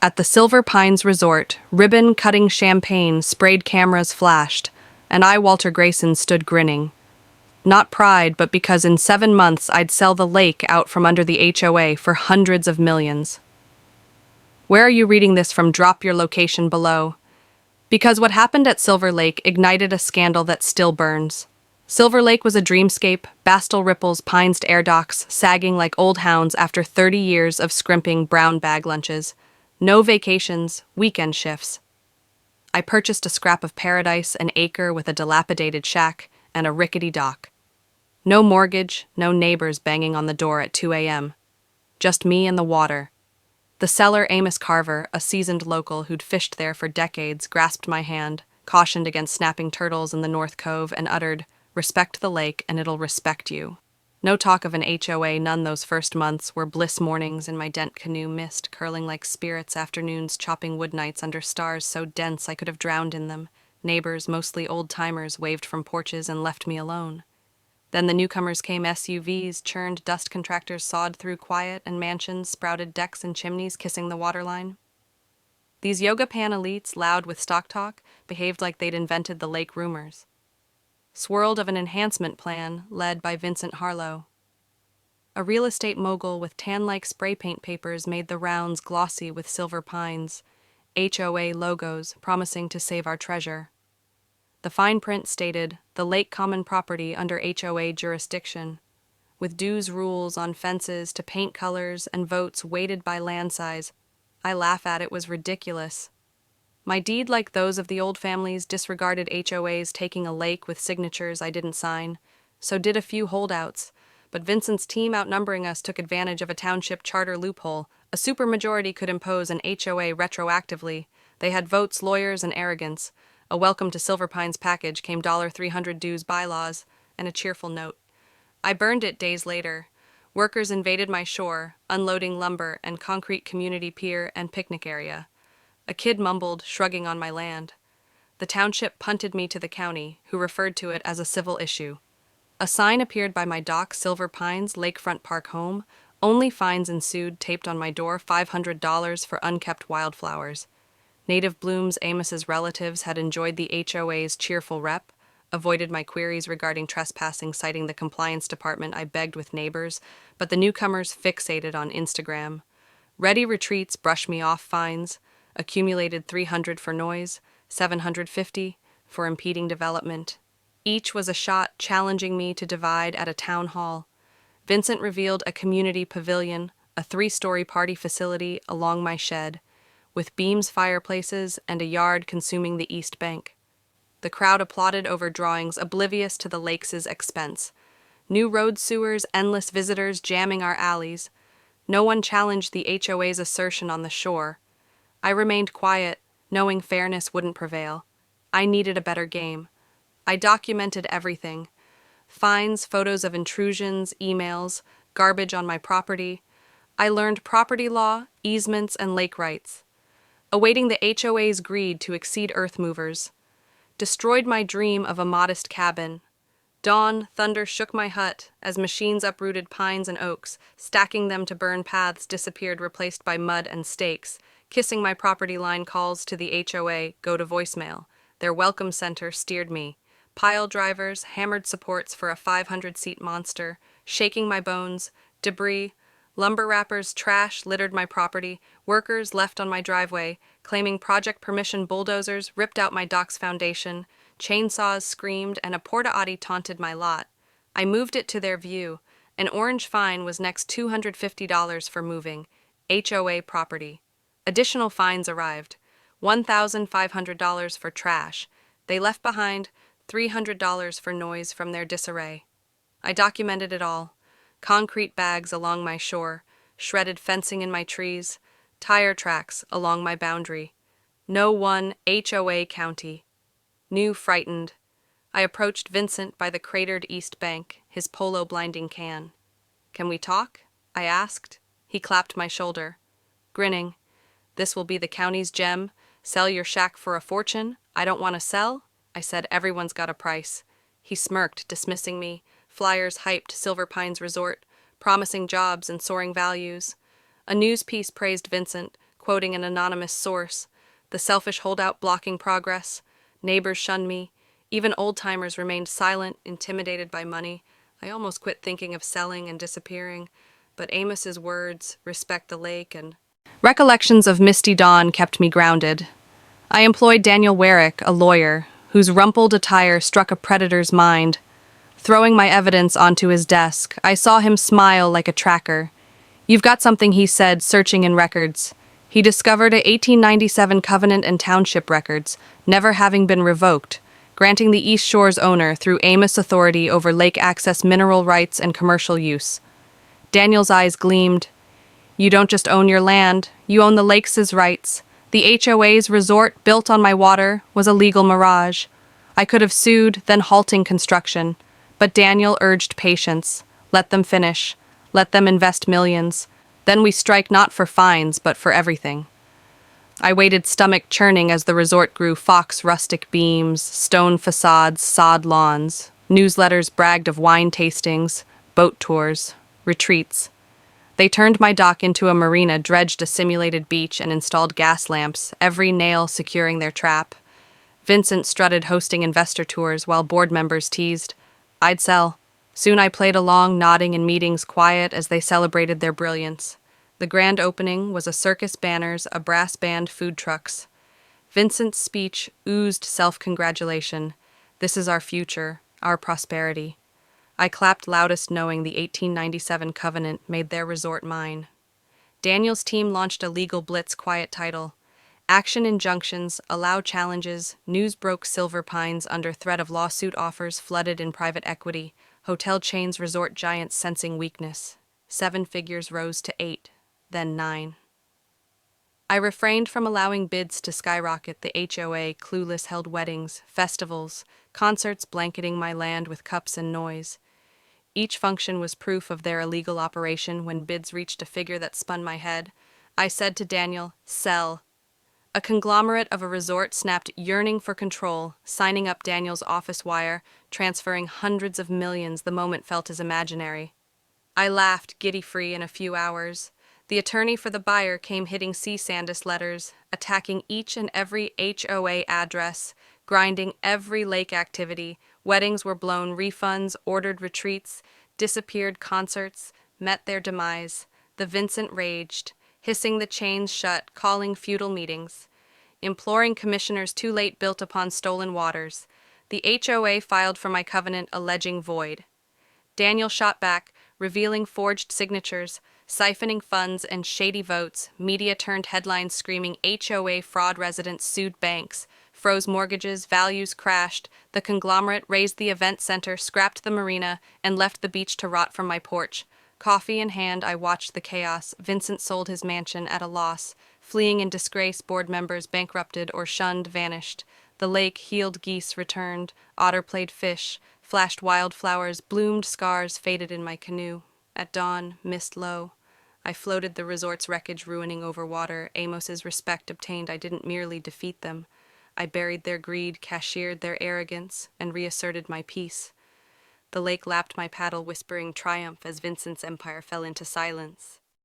At the Silver Pines Resort, ribbon-cutting champagne sprayed cameras flashed, and I, Walter Grayson, stood grinning. Not pride, but because in 7 months I'd sell the lake out from under the HOA for hundreds of millions. Where are you reading this from? Drop your location below. Because what happened at Silver Lake ignited a scandal that still burns. Silver Lake was a dreamscape, Bastel ripples, pinesed air docks, sagging like old hounds after 30 years of scrimping brown bag lunches. No vacations, weekend shifts. I purchased a scrap of paradise, an acre with a dilapidated shack and a rickety dock. No mortgage, no neighbors banging on the door at 2 a.m. Just me and the water. The seller, Amos Carver, a seasoned local who'd fished there for decades, grasped my hand, cautioned against snapping turtles in the North Cove, and uttered, "Respect the lake and it'll respect you." No talk of an HOA, none those first months, were bliss mornings in my Dent canoe, mist curling like spirits, afternoons chopping wood nights under stars so dense I could have drowned in them. Neighbors, mostly old-timers, waved from porches and left me alone. Then the newcomers came, SUVs, churned dust contractors sawed through quiet, and mansions sprouted decks and chimneys kissing the waterline. These yoga pan elites, loud with stock talk, behaved like they'd invented the lake rumors. Swirled of an enhancement plan led by Vincent Harlow. A real estate mogul with tan-like spray paint papers made the rounds glossy with silver pines, HOA logos promising to save our treasure. The fine print stated, "The lake common property under HOA jurisdiction," with dues rules on fences to paint colors and votes weighted by land size. I laugh at it was ridiculous. My deed, like those of the old families, disregarded HOAs taking a lake with signatures I didn't sign. So did a few holdouts. But Vincent's team, outnumbering us, took advantage of a township charter loophole. A supermajority could impose an HOA retroactively. They had votes, lawyers, and arrogance. A welcome to Silver Pines package came $300 dues bylaws and a cheerful note. I burned it days later. Workers invaded my shore, unloading lumber and concrete community pier and picnic area. A kid mumbled, shrugging on my land. The township punted me to the county, who referred to it as a civil issue. A sign appeared by my dock, Silver Pines, Lakefront Park Home. Only fines ensued, taped on my door, $500 for unkept wildflowers. Native Blooms, Amos's relatives, had enjoyed the HOA's cheerful rep, avoided my queries regarding trespassing, citing the compliance department. I begged with neighbors, but the newcomers fixated on Instagram. Ready retreats, brush me off fines, accumulated $300 for noise, $750 for impeding development. Each was a shot challenging me to divide at a town hall. Vincent revealed a community pavilion, a 3-story party facility along my shed, with beams, fireplaces, and a yard consuming the east bank. The crowd applauded over drawings, oblivious to the lake's expense. New road sewers, endless visitors jamming our alleys. No one challenged the HOA's assertion on the shore. I remained quiet, knowing fairness wouldn't prevail. I needed a better game. I documented everything. Fines, photos of intrusions, emails, garbage on my property. I learned property law, easements, and lake rights. Awaiting the HOA's greed to exceed earth movers. Destroyed my dream of a modest cabin. Dawn, thunder shook my hut as machines uprooted pines and oaks, stacking them to burn paths disappeared, replaced by mud and stakes. Kissing my property line calls to the HOA go to voicemail. Their welcome center steered me. Pile drivers, hammered supports for a 500-seat monster, shaking my bones, debris, lumber wrappers, trash littered my property, workers left on my driveway, claiming project permission, bulldozers ripped out my dock's foundation, chainsaws screamed, and a porta-potty taunted my lot. I moved it to their view. An orange fine was next $250 for moving. HOA property. Additional fines arrived. $1,500 for trash. They left behind $300 for noise from their disarray. I documented it all. Concrete bags along my shore, shredded fencing in my trees, tire tracks along my boundary. No one HOA county. New frightened. I approached Vincent by the cratered east bank, his polo blinding can. "Can we talk?" I asked. He clapped my shoulder. Grinning. "This will be the county's gem. Sell your shack for a fortune. I don't want to sell." I said, "Everyone's got a price." He smirked, dismissing me. Flyers hyped Silver Pines Resort, promising jobs and soaring values. A news piece praised Vincent, quoting an anonymous source. The selfish holdout blocking progress. Neighbors shunned me. Even old-timers remained silent, intimidated by money. I almost quit thinking of selling and disappearing. But Amos's words, respect the lake, and recollections of misty dawn kept me grounded. I employed Daniel Warwick, a lawyer, whose rumpled attire struck a predator's mind. Throwing my evidence onto his desk, I saw him smile like a tracker. "You've got something," he said, searching in records. He discovered a 1897 covenant and township records, never having been revoked, granting the East Shore's owner through Amos authority over lake access mineral rights and commercial use. Daniel's eyes gleamed. "You don't just own your land, you own the lake's rights. The HOA's resort, built on my water, was a legal mirage. I could have sued, then halting construction. But Daniel urged patience. Let them finish. Let them invest millions. Then we strike not for fines, but for everything." I waited, stomach churning, as the resort grew fox rustic beams, stone facades, sod lawns. Newsletters bragged of wine tastings, boat tours, retreats. They turned my dock into a marina, dredged a simulated beach, and installed gas lamps, every nail securing their trap. Vincent strutted hosting investor tours while board members teased. I'd sell. Soon I played along, nodding in meetings, quiet as they celebrated their brilliance. The grand opening was a circus banners, a brass band, food trucks. Vincent's speech oozed self-congratulation. This is our future, our prosperity. I clapped loudest, knowing the 1897 covenant made their resort mine. Daniel's team launched a legal blitz, quiet title. Action injunctions, allow challenges, news broke Silver Pines under threat of lawsuit, offers flooded in private equity, hotel chains, resort giants sensing weakness. 7 figures rose to 8, then 9. I refrained from allowing bids to skyrocket. The HOA, clueless, held weddings, festivals, concerts blanketing my land with cups and noise. Each function was proof of their illegal operation. When bids reached a figure that spun my head, I said to Daniel, "Sell." A conglomerate of a resort snapped, yearning for control, signing up Daniel's office wire, transferring hundreds of millions. The moment felt as imaginary. I laughed, giddy-free, in a few hours. The attorney for the buyer came hitting Sandus letters, attacking each and every HOA address, grinding every lake activity. Weddings were blown, refunds, ordered retreats, disappeared concerts, met their demise. The Vincent raged, hissing the chains shut, calling feudal meetings, imploring commissioners too late, built upon stolen waters. The HOA filed for my covenant, alleging void. Daniel shot back, revealing forged signatures, siphoning funds and shady votes. Media turned headlines screaming HOA fraud, residents sued banks, froze mortgages, values crashed. The conglomerate raised the event center, scrapped the marina, and left the beach to rot from my porch. Coffee in hand, I watched the chaos. Vincent sold his mansion at a loss. Fleeing in disgrace, board members bankrupted or shunned, vanished. The lake, healed geese returned, otter played fish, flashed wildflowers, bloomed scars faded in my canoe. At dawn, mist low, I floated the resort's wreckage, ruining over water. Amos's respect obtained, I didn't merely defeat them. I buried their greed, cashiered their arrogance, and reasserted my peace. The lake lapped my paddle, whispering triumph as Vincent's empire fell into silence.